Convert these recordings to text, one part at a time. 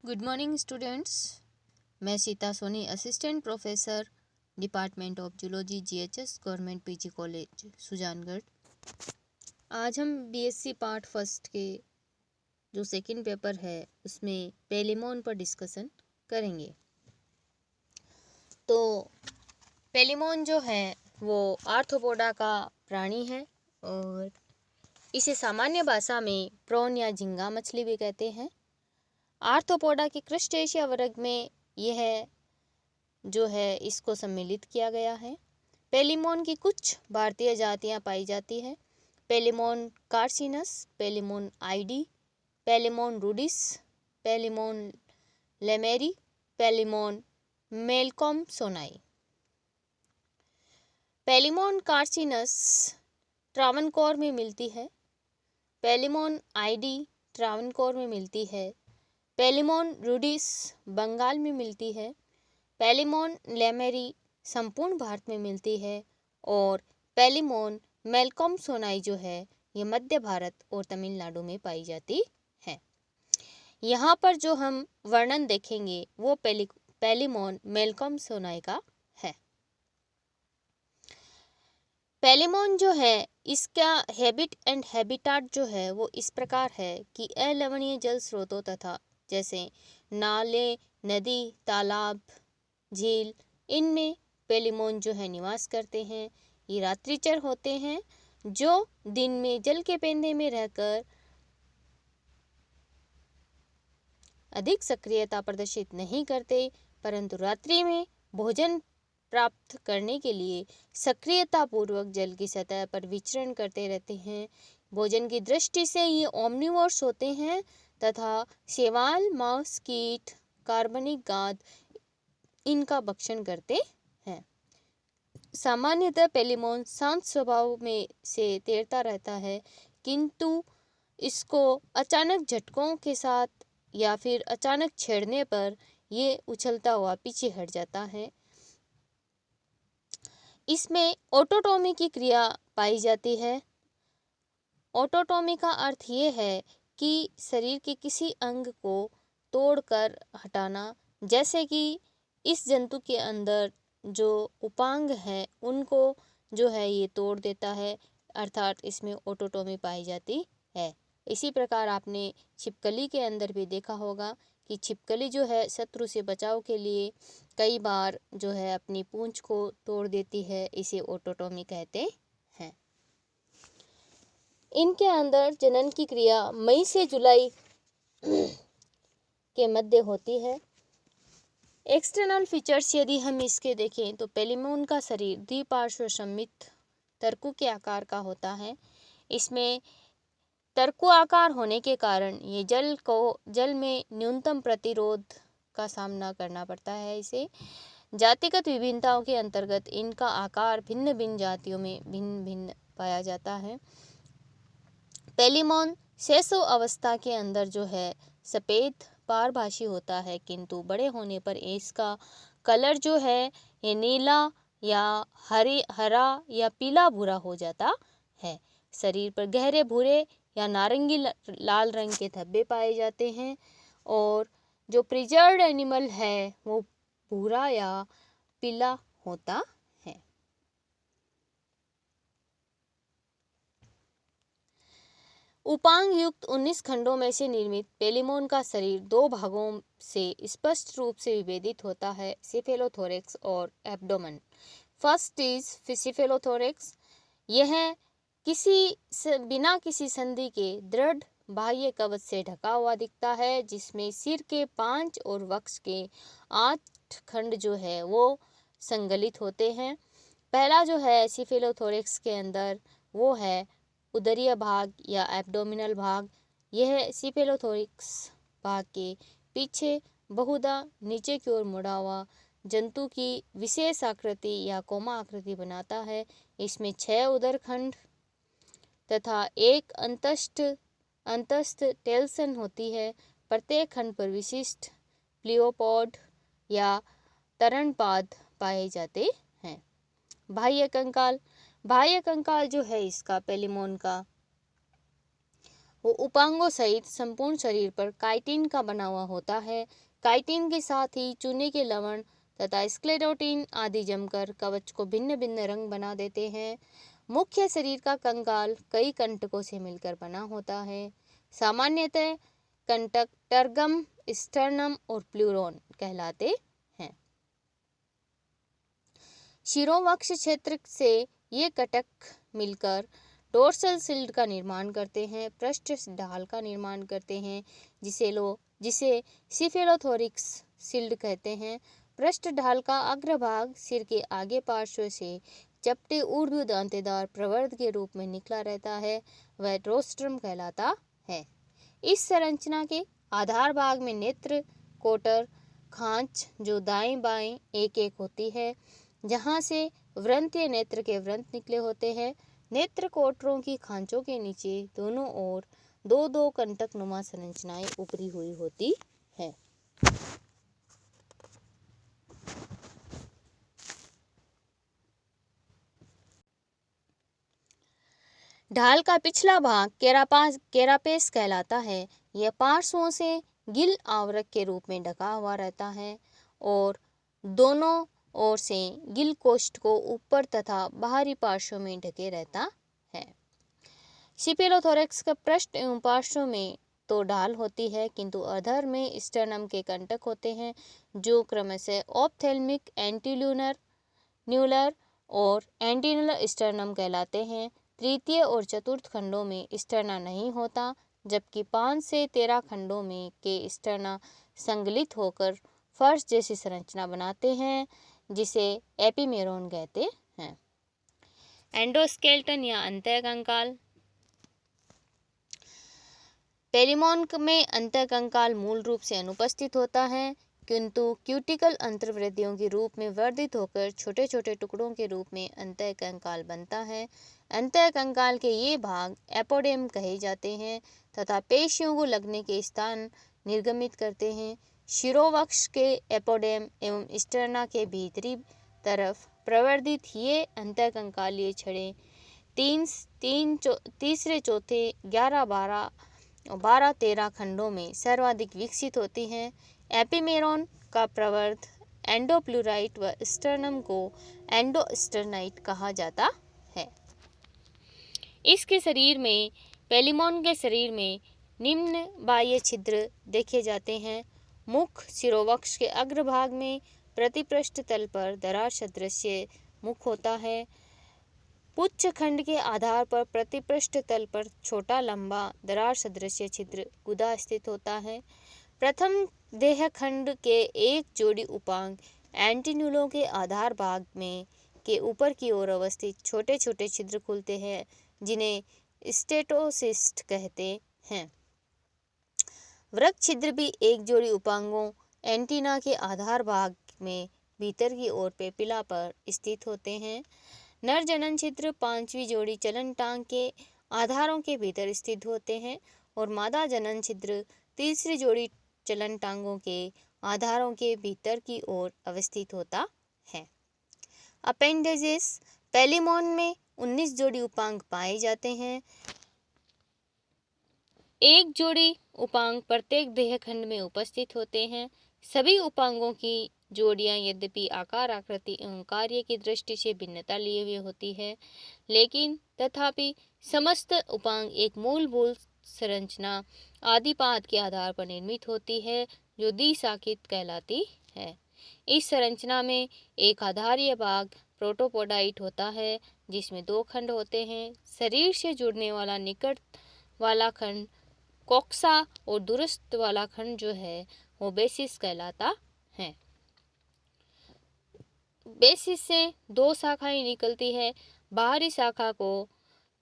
Good morning students. मैं Sita Soni, assistant professor, department of zoology, GHS government PG college Sujangarh. आज हम BSc part first के जो सेकंड पेपर है उसमें पेलिमोन पर डिस्कशन करेंगे। तो पेलिमोन जो है वो आर्थ्रोपोडा का प्राणी है और इसे सामान्य भाषा में प्रॉन या झींगा मछली भी कहते हैं। आर्थ्रोपोडा के क्रस्टेशिया वर्ग में यह जो है इसको सम्मिलित किया गया है। पेलिमोन की कुछ भारतीय जातियां पाई जाती है। पेलिमोन कार्सिनस, पेलिमोन आईडी, पेलिमोन रूडिस, पेलिमोन लेमेरी, पेलिमोन मेलकोमसोनाई। पेलिमोन कार्सिनस ट्रावनकोर में मिलती है। पेलिमोन आईडी ट्रावनकोर में मिलती है। पेलिमोन रूडिस बंगाल में मिलती है। पेलिमोन लेमेरी संपूर्ण भारत में मिलती है और पेलिमोन मेलकोमसोनाई जो है ये मध्य भारत और तमिलनाडु में पाई जाती है। यहाँ पर जो हम वर्णन देखेंगे वो पेलिमोन मेलकोमसोनाई का है। पेलिमोन जो है इसका हैबिट एंड हैबिटाट जो है वो इस प्रकार है कि अलवणीय जल स्रोतों तथा जैसे नाले, नदी, तालाब, झील, इनमें पेलिमोन जो है निवास करते हैं। ये रात्रिचर होते हैं जो दिन में जल के पेंदे में रहकर अधिक सक्रियता प्रदर्शित नहीं करते, परंतु रात्रि में भोजन प्राप्त करने के लिए सक्रियता पूर्वक जल की सतह पर विचरण करते रहते हैं। भोजन की दृष्टि से ये ओमनिवोर्स होते हैं तथा शैवाल, मांस, कीट, कार्बनिक गाद इनका भक्षण करते हैं। सामान्यतः पेलिमोन शांत स्वभाव में से तैरता रहता है, किंतु इसको अचानक झटकों के साथ या फिर अचानक छेड़ने पर ये उछलता हुआ पीछे हट जाता है। इसमें ऑटोटोमी की क्रिया पाई जाती है। ऑटोटोमी का अर्थ ये है कि शरीर के किसी अंग को तोड़कर हटाना, जैसे कि इस जंतु के अंदर जो उपांग है उनको जो है ये तोड़ देता है, अर्थात इसमें ऑटोटोमी पाई जाती है। इसी प्रकार आपने छिपकली के अंदर भी देखा होगा कि छिपकली जो है शत्रु से बचाव के लिए कई बार जो है अपनी पूंछ को तोड़ देती है, इसे ऑटोटोमी कहते हैं। इनके अंदर जनन की क्रिया मई से जुलाई के मध्य होती है। एक्सटर्नल फीचर्स यदि हम इसके देखें तो पेलिमोन का शरीर द्विपार्श्व सममित तरकु के आकार का होता है। इसमें तरकु आकार होने के कारण ये जल में न्यूनतम प्रतिरोध का सामना करना पड़ता है। इसे जातिगत विभिन्नताओं के अंतर्गत इनका आकार भिन्न भिन्न जातियों में भिन्न भिन्न पाया जाता है। पेलिमोन शैशव अवस्था के अंदर जो है सफ़ेद पारभासी होता है, किंतु बड़े होने पर इसका कलर जो है ये नीला या हरा या पीला भूरा हो जाता है। शरीर पर गहरे भूरे या नारंगी लाल रंग के धब्बे पाए जाते हैं और जो प्रिजर्व्ड एनिमल है वो भूरा या पीला होता है। उपांग युक्त 19 खंडों में से निर्मित पेलिमोन का शरीर दो भागों से स्पष्ट रूप से विभेदित होता है, सिफेलोथोरैक्स और एब्डोमेन। First is cephalothorax. यह बिना किसी संधि के दृढ़ बाह्य कवच से ढका हुआ दिखता है, जिसमें सिर के 5 और वक्ष के 8 खंड जो है वो संगलित होते हैं। पहला जो है सिफेलोथोरैक्स के अंदर वो है उदरीय भाग या एब्डोमिनल भाग। यह सिफेलोथोरैक्स भाग के पीछे बहुधा नीचे की ओर मुड़ा हुआ जंतु की विशेष आकृति या कोमा आकृति बनाता है। इसमें 6 उदरखंड तथा एक अंतस्थ टेल्सन होती है। प्रत्येक खंड पर विशिष्ट प्लियोपॉड या तरणपाद पाए जाते हैं। बाह्य कंकाल जो है इसका पेलिमोन का वो उपांगों सहित संपूर्ण शरीर पर काइटिन का बना हुआ होता है। काइटिन के साथ ही चूने के लवण तथा स्क्लेरोटिन आदि जमकर कवच को भिन्न भिन्न रंग बना देते हैं। मुख्य शरीर का कंकाल कई कंटकों से मिलकर बना होता है। सामान्यतः कंटक टर्गम, स्टर्नम और प्लूरोन कहलाते हैं। शिरोवक्ष क्षेत्र से ये कटक मिलकर डोर्सल शिल्ड का निर्माण करते हैं, पृष्ठ ढाल का निर्माण करते हैं, जिसे सिफेलोथोरिक्स शिल्ड कहते हैं। पृष्ठ ढाल का अग्रभाग सिर के आगे पार्श्व से चपटे ऊर्ध्व दांतेदार प्रवर्ध के रूप में निकला रहता है, वह रोस्ट्रम कहलाता है। इस संरचना के आधार भाग में नेत्र कोटर खांच जो दाएं बाएं एक एक होती है, जहां से व्रंतीय नेत्र के व्रंत निकले होते हैं। नेत्र कोटरों की खांचों के नीचे दोनों ओर दो दो कंटक नुमा संरचनाएं उभरी हुई होती है। ढाल का पिछला भाग केरापेस कहलाता है। यह पार्श्वों से गिल आवरक के रूप में ढका हुआ रहता है और दोनों ओर से गिल कोष्ठ को ऊपर तथा बाहरी पार्श्व में ढके रहता है। सिफेलोथोरैक्स का पृष्ठ एवं पार्श्व में तो ढाल होती है, किंतु अधर में स्टर्नम के कंटक होते हैं, जो क्रमशः ऑप्थेल्मिक, एंटील्यूनर, न्यूलर और एंटीनुलर स्टर्नम कहलाते हैं। तृतीय और चतुर्थ खंडों में स्टर्ना नहीं होता, जबकि 5 से 13 खंडों में के स्टर्ना संगलित होकर फर्श जैसी संरचना बनाते हैं, जिसे एपिमेरोन कहते हैं। एंडोस्केल्टन या अंतःकंकाल। पेलिमोन में अंतःकंकाल मूल रूप से अनुपस्थित होता है, किंतु क्यूटिकल अंतर्वृत्तियों के रूप में वर्धित होकर छोटे छोटे टुकड़ों के रूप में अंतःकंकाल बनता है। अंतःकंकाल के ये भाग एपोडेम कहे जाते हैं तथा पेशियों को लगने के स्थान निर्गमित करते हैं। शिरोवक्ष के एपोडेम एवं स्टर्ना के भीतरी तरफ प्रवर्धित ये अंतःकंकालीय छड़ें तीसरे चौथे 12-13 खंडों में सर्वाधिक विकसित होती हैं। एपिमेरोन का प्रवर्ध एंडोप्लूराइट व स्टर्नम को एंडोस्टर्नाइट कहा जाता है। इसके शरीर में पेलिमोन के शरीर में निम्न बाह्य छिद्र देखे जाते हैं। मुख शिरोवक्ष के अग्रभाग में प्रतिपृष्ठ तल पर दरार सदृश मुख होता है। पुच्छ खंड के आधार पर प्रतिपृष्ठ तल पर छोटा लंबा दरार सदृश छिद्र गुदा स्थित होता है। प्रथम देह खंड के एक जोड़ी उपांग एंटीन्यूलों के आधार भाग में के ऊपर की ओर अवस्थित छोटे छोटे छिद्र खुलते हैं, जिन्हें स्टेटोसिस्ट कहते हैं। वृक्क छिद्र भी एक जोड़ी उपांगों एंटीना के आधार भाग में भीतर की ओर पेपिला पर स्थित होते हैं। नर जनन छिद्र 5वीं जोड़ी चलन टांग के आधारों के भीतर स्थित होते हैं और मादा जनन छिद्र 3री जोड़ी चलन टांगों के आधारों के भीतर की ओर अवस्थित होता है। अपेंडेजेस। पेलिमोन में 19 जोड़ी उपांग पाए जाते हैं। एक जोड़ी उपांग प्रत्येक देह खंड में उपस्थित होते हैं। सभी उपांगों की जोड़ियां यद्यपि आकार, आकृति एवं कार्य की दृष्टि से भिन्नता लिए हुए होती है, लेकिन तथापि समस्त उपांग एक मूलभूत संरचना आदिपाद के आधार पर निर्मित होती है, जो द्विशाखित कहलाती है। इस संरचना में एक आधारीय भाग प्रोटोपोडाइट होता है, जिसमें 2 खंड होते हैं। शरीर से जुड़ने वाला निकट वाला खंड कोक्सा और दूरस्थ वाला खंड जो है वो बेसिस कहलाता है। बेसिस से 2 शाखाएं निकलती है। बाहरी शाखा को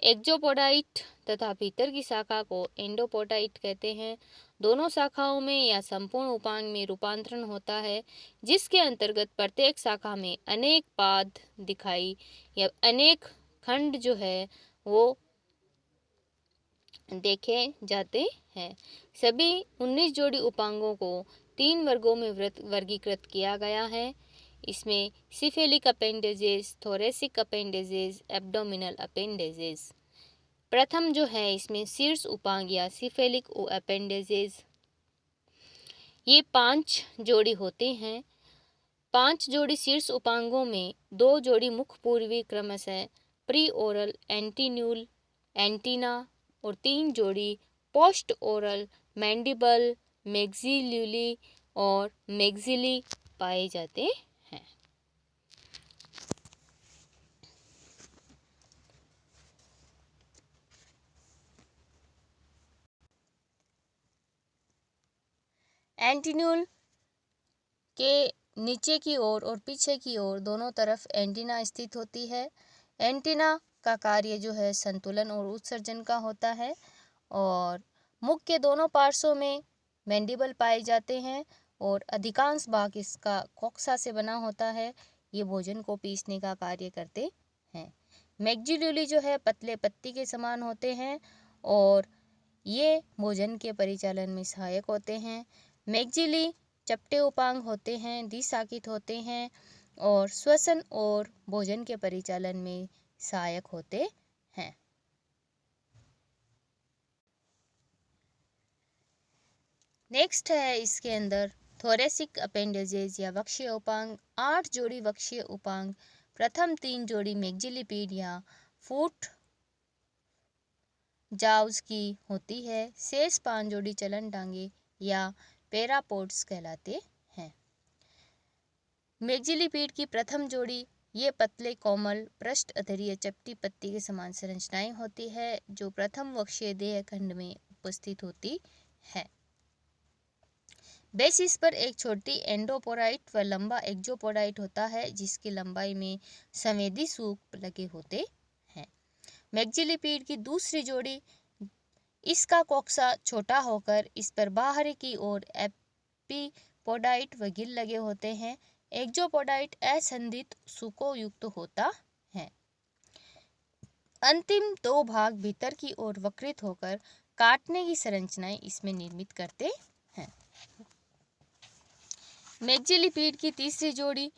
एक्जोपोडाइट तथा भीतर की शाखा को एंडोपोडाइट कहते हैं। दोनों शाखाओं में या संपूर्ण उपांग में रूपांतरण होता है, जिसके अंतर्गत प्रत्येक शाखा में अनेक पाद दिखाई या अनेक खंड जो है वो देखे जाते हैं। सभी 19 जोड़ी उपांगों को 3 वर्गों में वर्गीकृत किया गया है। इसमें cephalic appendages, thoracic appendages, abdominal appendages. प्रथम जो है इसमें शीर्ष उपांग या सिफेलिक अपेंडेजेस, ये 5 जोड़ी होते हैं। 5 जोड़ी शीर्ष उपांगों में 2 जोड़ी मुख पूर्वी क्रमशः प्री ओरल एंटीन्यूल एंटीना और 3 जोड़ी पोस्ट ओरल मैंडिबल मैक्सिल्यूली और मैक्सिली पाए जाते हैं। एंटीन्यूल के नीचे की ओर और पीछे की ओर दोनों तरफ एंटीना स्थित होती है। एंटीना का कार्य जो है संतुलन और उत्सर्जन का होता है और मुख के दोनों पार्श्वों में मैंडिबल पाए जाते हैं और अधिकांश भाग इसका कोक्सा से बना होता है। ये भोजन को पीसने का कार्य करते हैं। मैक्सिल्यूली जो है पतले पत्ती के समान होते हैं और ये भोजन के परिचालन में सहायक होते हैं। मैक्सिली चपटे उपांग होते हैं, द्विशाखित होते हैं और श्वसन और भोजन के परिचालन में सहायक होते हैं। नेक्स्ट है इसके अंदर थोरेसिक अपेंडेजेस या वक्षीय उपांग। 8 जोड़ी वक्षीय उपांग, प्रथम 3 जोड़ी मैक्सिलिपीड या फुट जाव्स की होती है। शेष 5 जोड़ी चलन टांगे या पेरापोड्स कहलाते हैं। मैक्सिलिपीड की प्रथम जोड़ी, ये पतले कोमल पृष्ठ अधरीय चपटी पत्ती के समान संरचनाएं होती है जो प्रथम वक्षीय देह खंड में उपस्थित होती है। बेसिस पर एक छोटी एंडोपोडाइट व लंबा एक्सोपोडाइट होता है जिसकी लंबाई में संवेदी सूप लगे होते हैं। मैक्सिलिपीड की दूसरी जोड़ी, इसका कोक्सा छोटा होकर इस पर बाहर की ओर एपिपोडाइट व गिल लगे होते हैं। एक्सोपोडाइट असंधित सूकों युक्त होता है। अंतिम 2 भाग भीतर की ओर वक्रित होकर काटने की संरचनाएं इसमें निर्मित करते हैं। मैक्सिलिपीड की तीसरी जोड़ी,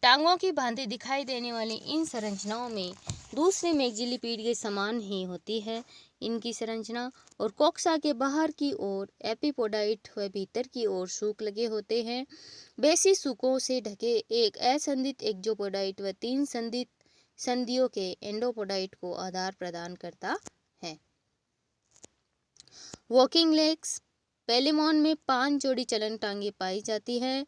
टांगों की भांति दिखाई देने वाली इन संरचनाओं में दूसरे मैक्सिलिपीड के समान ही होती है इनकी संरचना और कोक्सा के बाहर की ओर एपिपोडाइट व भीतर की ओर सूक लगे होते हैं। बेसी सूकों से ढके एक असंधित एक्सोपोडाइट व 3 संधित संधियों के एंडोपोडाइट को आधार प्रदान करता है। वॉकिंग लेग्स, पेलिमोन में 5 जोड़ी चलन टांगे पाई जाती है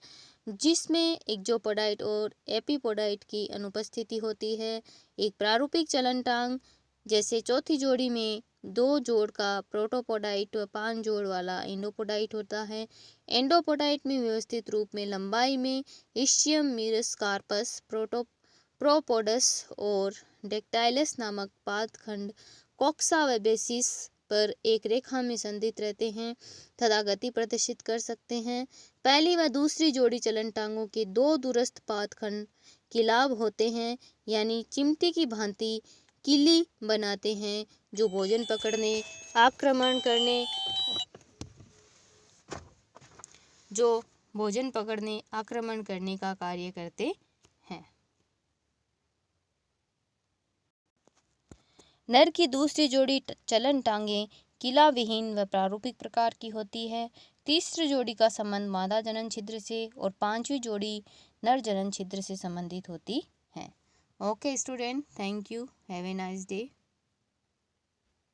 जिसमें एक्सोपोडाइट और एपिपोडाइट की अनुपस्थिति होती है। एक प्रारूपिक चलन टांग जैसे चौथी जोड़ी में 2 जोड़ का प्रोटोपोडाइट व 5 जोड़ वाला एंडोपोडाइट होता है। एंडोपोडाइट में व्यवस्थित रूप में लंबाई में इस्चियम मीरस कार्पस प्रोपोडस और डेक्टाइलस नामक पादखंड कोक्सा व बेसिस पर एक रेखा में संधित रहते हैं तथा गति प्रदर्शित कर सकते हैं। पहली व दूसरी जोड़ी चलन टांगों के 2 दूरस्थ पादखंड किलाब होते हैं यानी चिमटी की भांति किली बनाते हैं जो भोजन पकड़ने आक्रमण करने का कार्य करते हैं। नर की दूसरी जोड़ी चलन टांगे किला विहीन व प्रारूपिक प्रकार की होती है। तीसरी जोड़ी का संबंध मादा जनन छिद्र से और 5वीं जोड़ी नर जनन छिद्र से संबंधित होती है। Okay student, thank you, have a nice day.